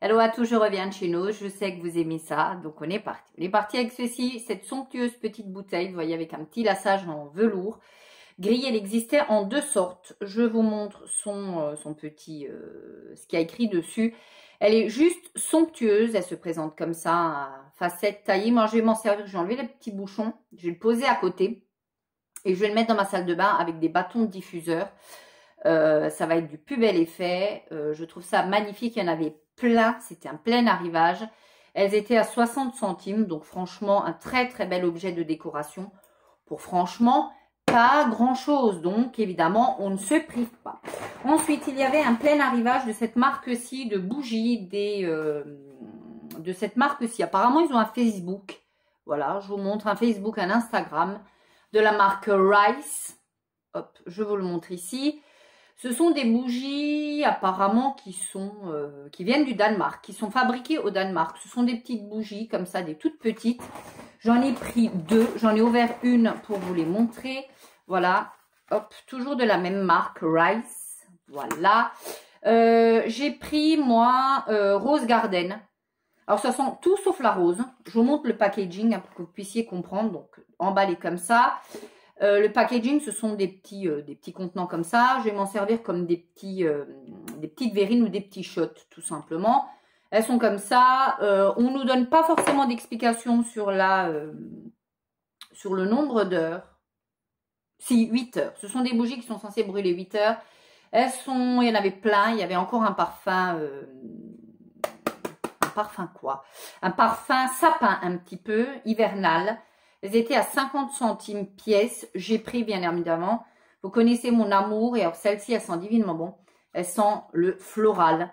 Hello à tous, je reviens de chez nous. Je sais que vous aimez ça, donc on est parti. On est parti avec ceci, cette somptueuse petite bouteille, vous voyez, avec un petit lassage en velours. Grille, elle existait en deux sortes. Je vous montre son petit, ce qu'il y a écrit dessus. Elle est juste somptueuse, elle se présente comme ça, à facettes taillées. Moi, je vais m'en servir, je vais enlever les petits bouchons, je vais le poser à côté et je vais le mettre dans ma salle de bain avec des bâtons de diffuseur. Ça va être du plus bel effet. Je trouve ça magnifique. Il y en avait plein. C'était un plein arrivage. Elles étaient à 60 centimes. Donc, franchement, un très, très bel objet de décoration. Pour, franchement, pas grand-chose. Donc, évidemment, on ne se prive pas. Ensuite, il y avait un plein arrivage de cette marque-ci de bougies. De cette marque-ci. Apparemment, ils ont un Facebook. Voilà, je vous montre un Facebook, un Instagram de la marque Rice. Hop, je vous le montre ici. Ce sont des bougies apparemment qui viennent du Danemark, qui sont fabriquées au Danemark. Ce sont des petites bougies comme ça, des toutes petites. J'en ai pris deux, j'en ai ouvert une pour vous les montrer. Voilà, hop, toujours de la même marque, Rice. Voilà. J'ai pris moi Rose Garden. Alors ça sent tout sauf la rose. Je vous montre le packaging pour que vous puissiez comprendre. Donc emballé comme ça. Le packaging, ce sont des petits contenants comme ça. Je vais m'en servir comme des petites verrines ou des petits shots, tout simplement. Elles sont comme ça. On ne nous donne pas forcément d'explication sur le nombre d'heures. Si, 8 heures. Ce sont des bougies qui sont censées brûler 8 heures. Il y en avait plein. Il y avait encore un parfum. Un parfum quoi? Un parfum sapin un petit peu, hivernal. Elles étaient à 50 centimes pièce. J'ai pris bien évidemment. Vous connaissez mon amour. Et alors celle-ci, elle sent divinement bon. Elle sent le floral.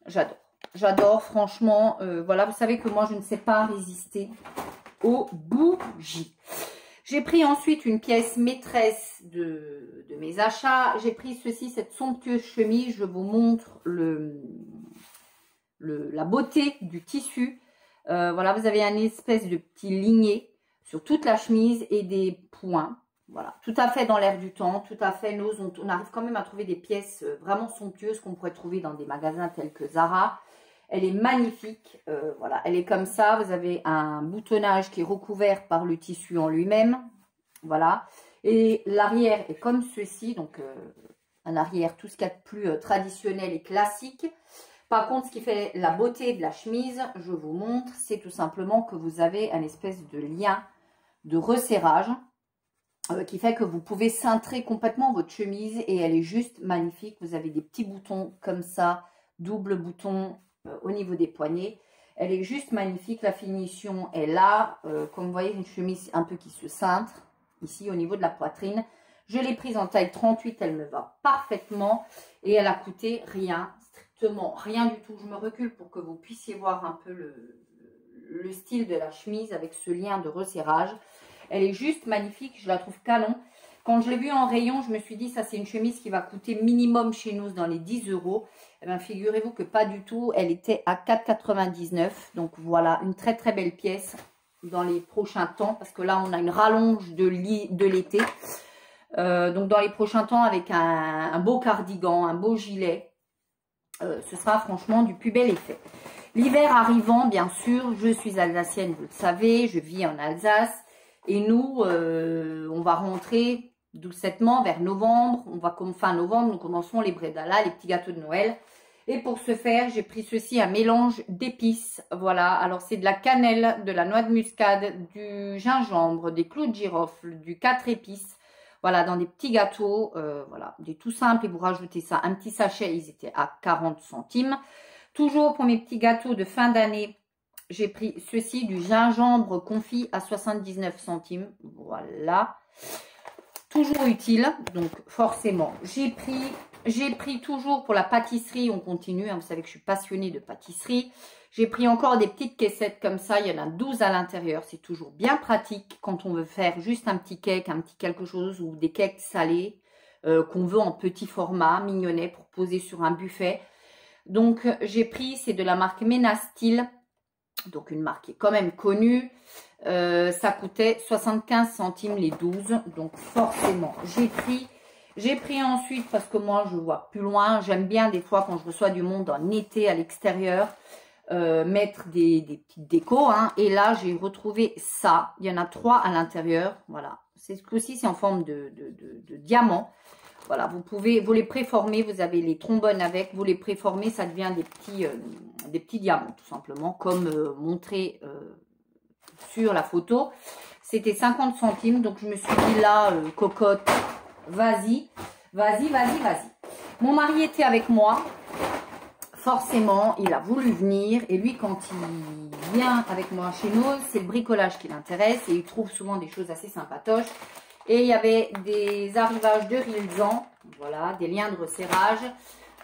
J'adore. J'adore franchement. Voilà, vous savez que moi, je ne sais pas résister aux bougies. J'ai pris ensuite une pièce maîtresse de mes achats. J'ai pris cette somptueuse chemise. Je vous montre la beauté du tissu. Voilà, vous avez un espèce de petit ligné sur toute la chemise et des points. Voilà, tout à fait dans l'air du temps, tout à fait on arrive quand même à trouver des pièces vraiment somptueuses qu'on pourrait trouver dans des magasins tels que Zara. Elle est magnifique, voilà, elle est comme ça. Vous avez un boutonnage qui est recouvert par le tissu en lui-même, voilà. Et l'arrière est comme ceci, donc un arrière tout ce qu'il y a de plus traditionnel et classique. Par contre, ce qui fait la beauté de la chemise, je vous montre, c'est tout simplement que vous avez un espèce de lien de resserrage qui fait que vous pouvez cintrer complètement votre chemise et elle est juste magnifique. Vous avez des petits boutons comme ça, double bouton au niveau des poignets. Elle est juste magnifique, la finition est là. Comme vous voyez, une chemise un peu qui se cintre ici au niveau de la poitrine. Je l'ai prise en taille 38, elle me va parfaitement et elle a coûté rien. Rien du tout. Je me recule pour que vous puissiez voir un peu le style de la chemise avec ce lien de resserrage. Elle est juste magnifique. Je la trouve canon. Quand je l'ai vue en rayon, je me suis dit, ça c'est une chemise qui va coûter minimum chez nous dans les 10 €. Eh bien, figurez-vous que pas du tout. Elle était à 4,99 €. Donc voilà, une très très belle pièce dans les prochains temps. Parce que là, on a une rallonge de l'été. Donc dans les prochains temps, avec un beau cardigan, un beau gilet. Ce sera franchement du plus bel effet. L'hiver arrivant, bien sûr, je suis alsacienne, vous le savez, je vis en Alsace. Et nous, on va rentrer doucettement vers novembre. Fin novembre, nous commencerons les bredala, les petits gâteaux de Noël. Et pour ce faire, j'ai pris ceci, un mélange d'épices. Voilà, alors c'est de la cannelle, de la noix de muscade, du gingembre, des clous de girofle, du 4 épices. Voilà, dans des petits gâteaux, voilà, des tout simples. Et vous rajoutez ça, un petit sachet, ils étaient à 40 centimes. Toujours pour mes petits gâteaux de fin d'année, j'ai pris ceci, du gingembre confit à 79 centimes. Voilà, toujours utile, donc forcément. J'ai pris toujours pour la pâtisserie, on continue, hein, vous savez que je suis passionnée de pâtisserie. J'ai pris encore des petites caissettes comme ça, il y en a 12 à l'intérieur. C'est toujours bien pratique quand on veut faire juste un petit cake, un petit quelque chose ou des cakes salés qu'on veut en petit format, mignonnet pour poser sur un buffet. Donc j'ai pris, c'est de la marque Ménastyle, donc une marque qui est quand même connue. Ça coûtait 75 centimes les 12, donc forcément j'ai pris. J'ai pris ensuite, parce que moi je vois plus loin, j'aime bien des fois quand je reçois du monde en été à l'extérieur, mettre des petites décos. Hein. Et là j'ai retrouvé ça, il y en a 3 à l'intérieur, voilà. Ce coup-ci c'est en forme de diamant. Voilà, vous les préformer, vous avez les trombones avec, vous les préformez, ça devient des petits diamants tout simplement, comme montré sur la photo. C'était 50 centimes, donc je me suis dit là, cocotte, vas-y, vas-y, vas-y, vas-y. Mon mari était avec moi, forcément, il a voulu venir, et lui, quand il vient avec moi chez nous, c'est le bricolage qui l'intéresse, et il trouve souvent des choses assez sympatoches. Et il y avait des arrivages de Rilzan, voilà, des liens de resserrage,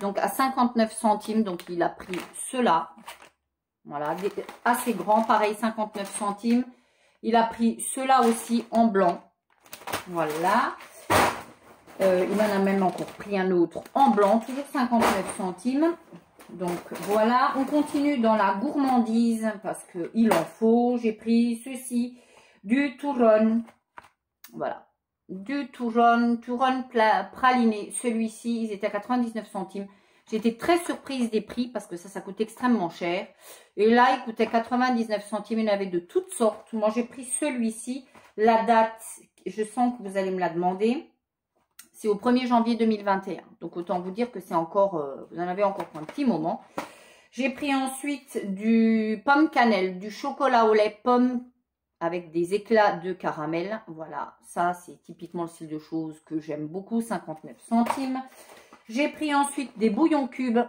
donc à 59 centimes, donc il a pris ceux-là, voilà, assez grand, pareil, 59 centimes. Il a pris ceux-là aussi en blanc, voilà. Il en a même encore pris un autre en blanc, toujours 59 centimes. Donc voilà, on continue dans la gourmandise parce qu'il en faut. J'ai pris ceci, du Touron, voilà. Du Touron praliné. Celui-ci, ils étaient à 99 centimes. J'étais très surprise des prix parce que ça coûte extrêmement cher. Et là, il coûtait 99 centimes. Il y en avait de toutes sortes. Moi, j'ai pris celui-ci. La date, je sens que vous allez me la demander. C'est au 1er janvier 2021. Donc, autant vous dire que c'est encore, vous en avez encore pour un petit moment. J'ai pris ensuite du pomme cannelle, du chocolat au lait pomme avec des éclats de caramel. Voilà, ça c'est typiquement le style de choses que j'aime beaucoup, 59 centimes. J'ai pris ensuite des bouillons cubes.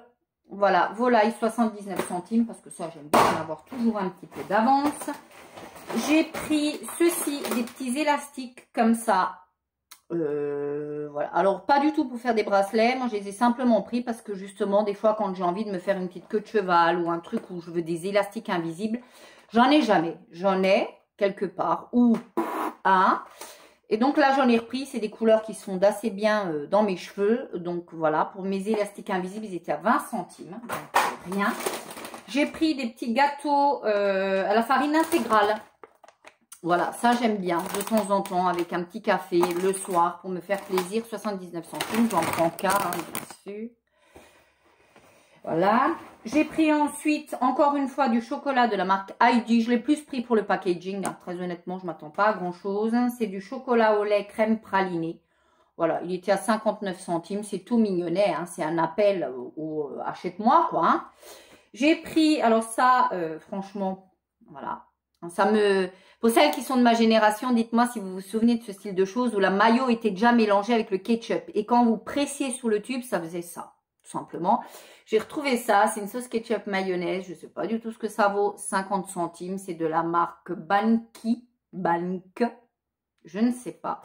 Voilà, volaille, 79 centimes, parce que ça j'aime bien en avoir toujours un petit peu d'avance. J'ai pris ceci, des petits élastiques comme ça. Voilà, alors pas du tout pour faire des bracelets. Moi je les ai simplement pris parce que justement des fois quand j'ai envie de me faire une petite queue de cheval ou un truc où je veux des élastiques invisibles, j'en ai jamais. J'en ai quelque part ou un, et donc là j'en ai repris. C'est des couleurs qui se fondent assez bien dans mes cheveux, donc voilà. Pour mes élastiques invisibles ils étaient à 20 centimes, donc rien. J'ai pris des petits gâteaux à la farine intégrale. Voilà, ça j'aime bien de temps en temps avec un petit café le soir pour me faire plaisir. 79 centimes, j'en prends qu'un, hein, bien sûr. Voilà. J'ai pris ensuite, encore une fois, du chocolat de la marque Heidi. Je l'ai plus pris pour le packaging. Hein. Très honnêtement, je ne m'attends pas à grand chose. C'est du chocolat au lait crème pralinée. Voilà, il était à 59 centimes. C'est tout mignonnet. Hein. C'est un appel au achète-moi, quoi. Hein. J'ai pris, alors ça, franchement, voilà. Ça me... Pour celles qui sont de ma génération, dites-moi si vous vous souvenez de ce style de choses où la mayo était déjà mélangée avec le ketchup. Et quand vous pressiez sur le tube, ça faisait ça, tout simplement. J'ai retrouvé ça, c'est une sauce ketchup mayonnaise. Je ne sais pas du tout ce que ça vaut, 50 centimes. C'est de la marque Banke, je ne sais pas.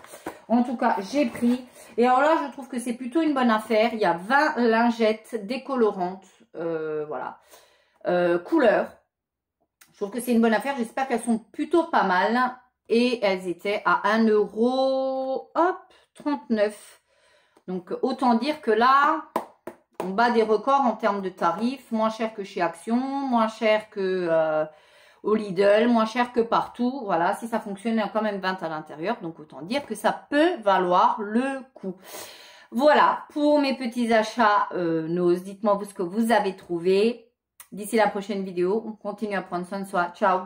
En tout cas, j'ai pris. Et alors là, je trouve que c'est plutôt une bonne affaire. Il y a 20 lingettes décolorantes, voilà, couleur. Je trouve que c'est une bonne affaire. J'espère qu'elles sont plutôt pas mal. Et elles étaient à 1,39 €. Donc, autant dire que là, on bat des records en termes de tarifs. Moins cher que chez Action, moins cher que au Lidl, moins cher que partout. Voilà, si ça fonctionne, il y a quand même 20 à l'intérieur. Donc, autant dire que ça peut valoir le coup. Voilà, pour mes petits achats Nose. Dites-moi vous ce que vous avez trouvé. D'ici la prochaine vidéo, on continue à prendre soin de soi. Ciao!